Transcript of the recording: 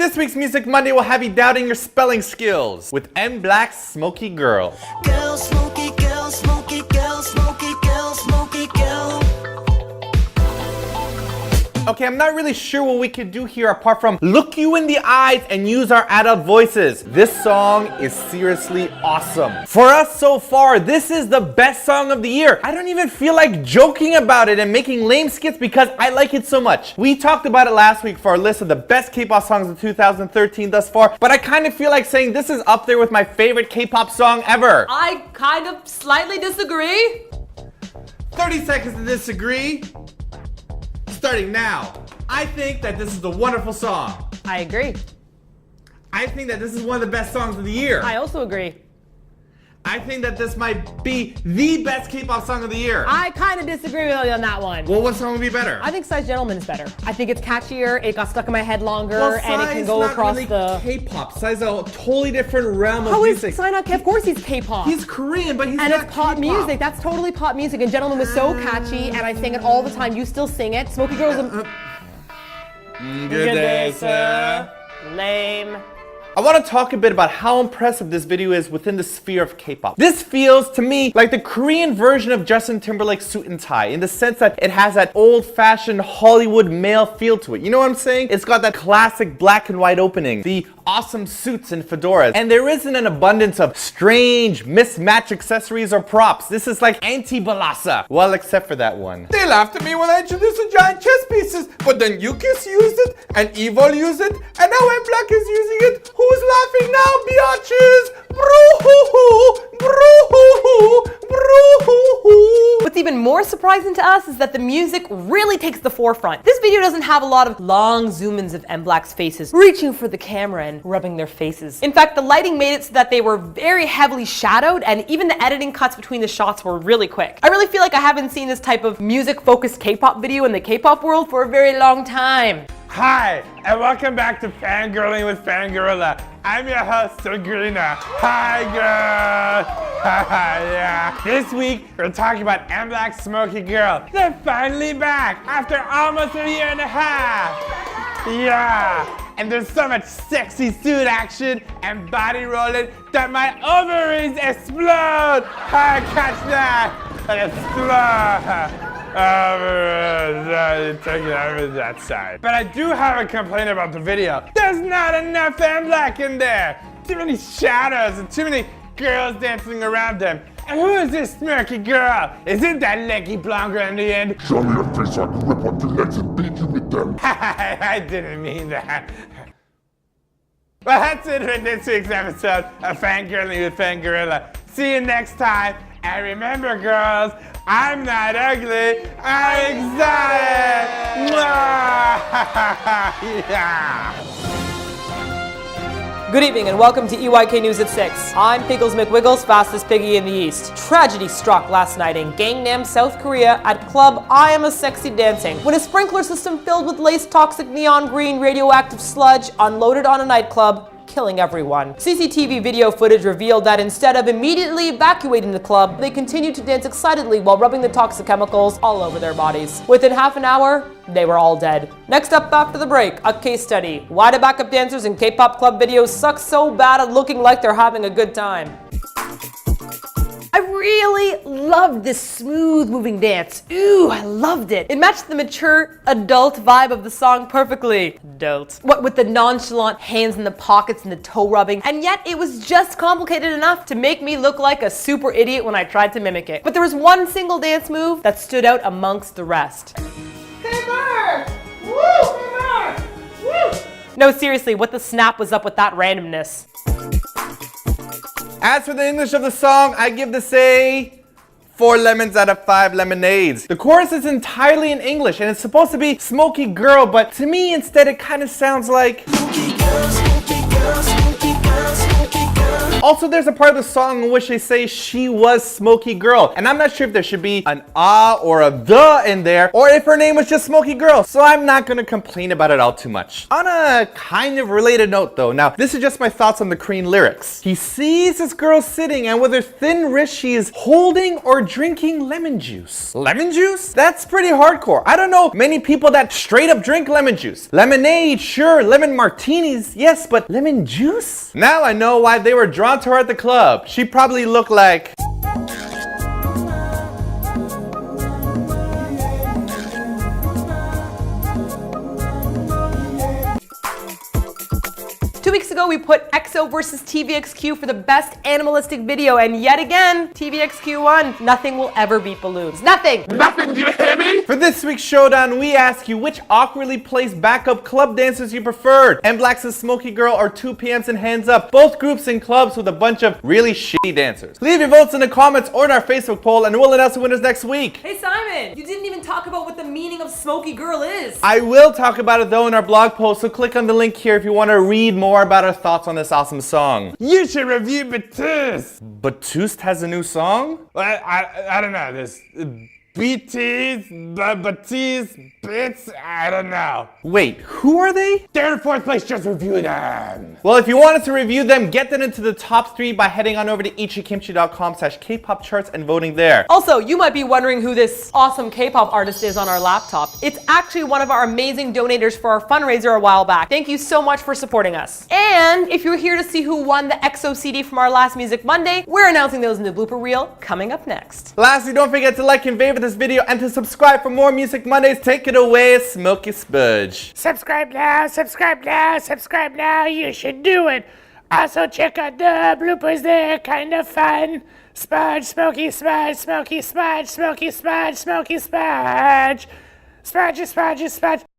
This week's Music Monday will have you doubting your spelling skills with MBLAQ's Smoky Girl. Girl, smoky girl, smoky girl, smoky girl, smoky girl. Okay, I'm not really sure what we could do here apart from look you in the eyes and use our adult voices. This song is seriously awesome. For us so far, this is the best song of the year. I don't even feel like joking about it and making lame skits because I like it so much. We talked about it last week for our list of the best K-pop songs of 2013 thus far, but I kind of feel like saying this is up there with my favorite K-pop song ever. I kind of slightly disagree. 30 seconds to disagree. Starting now. I think that this is a wonderful song. I agree. I think that this is one of the best songs of the year. I also agree. I think that this might be the best K-pop song of the year. I kind of disagree with you on that one. Well, what song would be better? I think Size Gentleman is better. I think it's catchier, it got stuck in my head longer, Well, and it can Psy's go not across really the... K-pop. Psy's a totally different realm of How is music. Psy not K? Of course he's K-pop. He's Korean, but he's and not it's pop K-pop. music. That's totally pop music. And Gentleman was so catchy, and I sing it all the time. You still sing it. Smoky Girl's a... Good day, sir. Lame. I want to talk a bit about how impressive this video is within the sphere of K-pop. This feels to me like the Korean version of Justin Timberlake's Suit and Tie in the sense that it has that old-fashioned Hollywood male feel to it. You know what I'm saying? It's got that classic black and white opening, the awesome suits and fedoras, and there isn't an abundance of strange mismatched accessories or props. This is like anti-balasa. Well, except for that one. They laughed at me when I introduced the giant chess pieces, but then Yukis used it, and Evil used it, and now MBLAQ is using it. Who's laughing now, biatches? Bro-hoo-hoo, bro-hoo-hoo, bro-hoo-hoo. What's even more surprising to us is that the music really takes the forefront. This video doesn't have a lot of long zoom-ins of MBLAQ's faces reaching for the camera and rubbing their faces. In fact, the lighting made it so that they were very heavily shadowed, and even the editing cuts between the shots were really quick. I really feel like I haven't seen this type of music-focused K-pop video in the K-pop world for a very long time. Hi, and welcome back to Fangirling with Fangirla. I'm your host, Sabrina. Hi, girl. Yeah. This week, we're talking about MBLAQ's Smoky Girl. They're finally back after almost a year and a half. Yeah. And there's so much sexy suit action and body rolling that my ovaries explode. Hi, catch that. Explode. Take it over that side. But I do have a complaint about the video. There's not enough MBLAQ in there. Too many shadows and too many girls dancing around them. And who is this smirky girl? Is it that leggy blonde girl in the end? Show me your face so I can rip off your legs and beat you with them. I didn't mean that. Well, that's it for this week's episode of Fangirling with Fangirla. See you next time. And remember, girls, I'm not ugly, I'm exotic! Yeah. Good evening and welcome to EYK News at 6. I'm Pickles McWiggles, fastest piggy in the East. Tragedy struck last night in Gangnam, South Korea at club I Am a Sexy Dancing when a sprinkler system filled with laced toxic neon green radioactive sludge unloaded on a nightclub, killing everyone. CCTV video footage revealed that instead of immediately evacuating the club, they continued to dance excitedly while rubbing the toxic chemicals all over their bodies. Within half an hour, they were all dead. Next up after the break, a case study. Why do backup dancers in K-pop club videos suck so bad at looking like they're having a good time? I really loved this smooth moving dance. Ooh, I loved it. It matched the mature adult vibe of the song perfectly. Adult. What with the nonchalant hands in the pockets and the toe rubbing. And yet it was just complicated enough to make me look like a super idiot when I tried to mimic it. But there was one single dance move that stood out amongst the rest. No, seriously, what the snap was up with that randomness? As for the English of the song, I give this a 4 lemons out of 5 lemonades. The chorus is entirely in English and it's supposed to be Smoky Girl, but to me instead it kind of sounds like... Smoky girl, smoky girl, smoky girl, smoky girl. Also, there's a part of the song in which they say she was Smoky Girl, and I'm not sure if there should be an or a the in there, or if her name was just Smoky Girl, so I'm not gonna complain about it all too much. On a kind of related note though, now this is just my thoughts on the Korean lyrics. He sees this girl sitting, and with her thin wrist she is holding or drinking lemon juice. Lemon juice? That's pretty hardcore. I don't know many people that straight up drink lemon juice. Lemonade, sure, lemon martinis, yes, but lemon juice? Now I know why they were drawn to her at the club. She probably looked like... 2 weeks ago, we put EXO versus TVXQ for the best animalistic video, and yet again, TVXQ won. Nothing will ever beat balloons. Nothing! Nothing, do you hear me? For this week's showdown, we ask you which awkwardly placed backup club dancers you preferred. MBLAQ's Smoky Girl or 2PM's and Hands Up, both groups in clubs with a bunch of really shitty dancers. Leave your votes in the comments or in our Facebook poll, and we'll announce the winners next week. Hey Simon, you didn't even talk about what the meaning of Smoky Girl is. I will talk about it though in our blog post, so click on the link here if you want to read more about our thoughts on this awesome song. You should review Batiste. Batiste has a new song? Well, I don't know. This BTs, Batiste, Bits, I don't know. Wait, who are they? They're in fourth place, just review them. Well, if you wanted to review them, get them into the top 3 by heading on over to ichikimchi.com/K-pop charts and voting there. Also, you might be wondering who this awesome K-pop artist is on our laptop. It's actually one of our amazing donators for our fundraiser a while back. Thank you so much for supporting us. And if you're here to see who won the EXO CD from our last Music Monday, we're announcing those in the blooper reel coming up next. Lastly, don't forget to like and favorite this video and to subscribe for more Music Mondays. Take it away, Smoky Spudge. Subscribe now, subscribe now, subscribe now, you should do it. Also check out the bloopers, they're kind of fun. Spudge, Smoky Spudge, Smoky Spudge, Smoky Spudge, Smoky Spudge. Spudge, Spudge, Spudge.